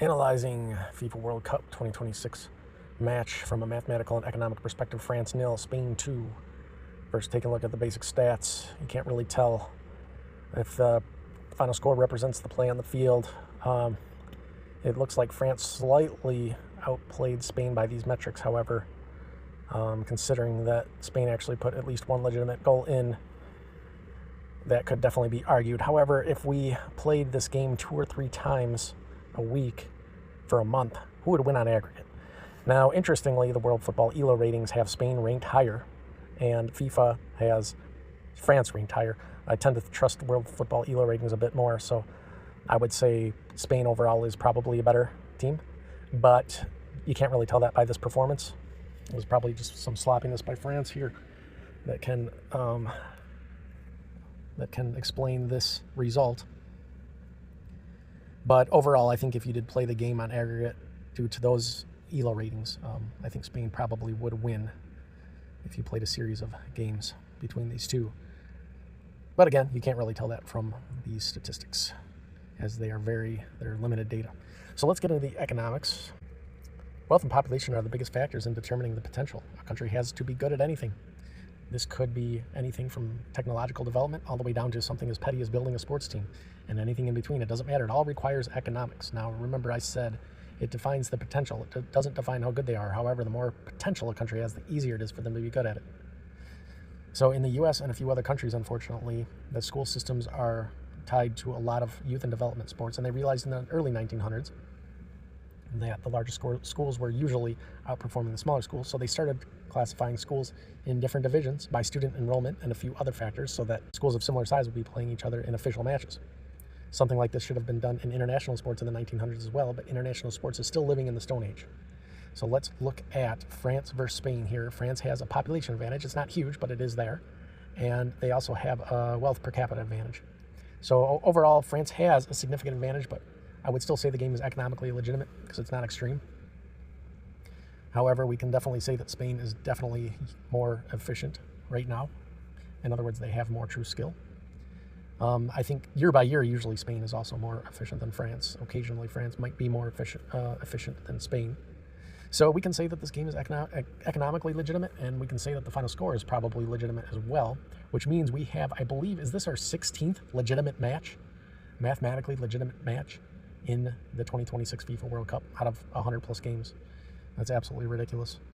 Analyzing FIFA World Cup 2026 match from a mathematical and economic perspective. France 0, Spain 2. First, taking a look at the basic stats. You can't really tell if the final score represents the play on the field. It looks like France slightly outplayed Spain by these metrics. However, considering that Spain actually put at least one legitimate goal in, that could definitely be argued. However, if we played this game 2 or 3 times a week for a month, who would win on aggregate? Now, interestingly, the World Football ELO ratings have Spain ranked higher, and FIFA has France ranked higher. I tend to trust World Football ELO ratings a bit more, so I would say Spain overall is probably a better team, but you can't really tell that by this performance. It was probably just some sloppiness by France here that can explain this result. But overall, I think if you did play the game on aggregate due to those ELO ratings, I think Spain probably would win if you played a series of games between these two. But again, you can't really tell that from these statistics, as they're limited data. So let's get into the economics. Wealth and population are the biggest factors in determining the potential a country has to be good at anything. This could be anything from technological development all the way down to something as petty as building a sports team, and anything in between. It doesn't matter. It all requires economics. Now, remember I said it defines the potential. It doesn't define how good they are. However, the more potential a country has, the easier it is for them to be good at it. So in the U.S. and a few other countries, unfortunately, the school systems are tied to a lot of youth and development sports, and they realized in the early 1900s that the largest schools were usually outperforming the smaller schools, so they started classifying schools in different divisions by student enrollment and a few other factors so that schools of similar size would be playing each other in official matches. Something like this should have been done in international sports in the 1900s as well, but international sports is still living in the Stone Age. So let's look at France versus Spain here. France has a population advantage. It's not huge, but it is there. And they also have a wealth per capita advantage. So overall, France has a significant advantage, but I would still say the game is economically legitimate because it's not extreme. However, we can definitely say that Spain is definitely more efficient right now. In other words, they have more true skill. I think year by year, usually Spain is also more efficient than France. Occasionally, France might be more efficient than Spain. So we can say that this game is economically legitimate, and we can say that the final score is probably legitimate as well, which means we have, I believe, is this our 16th legitimate match, mathematically legitimate match in the 2026 FIFA World Cup out of 100 plus games? That's absolutely ridiculous.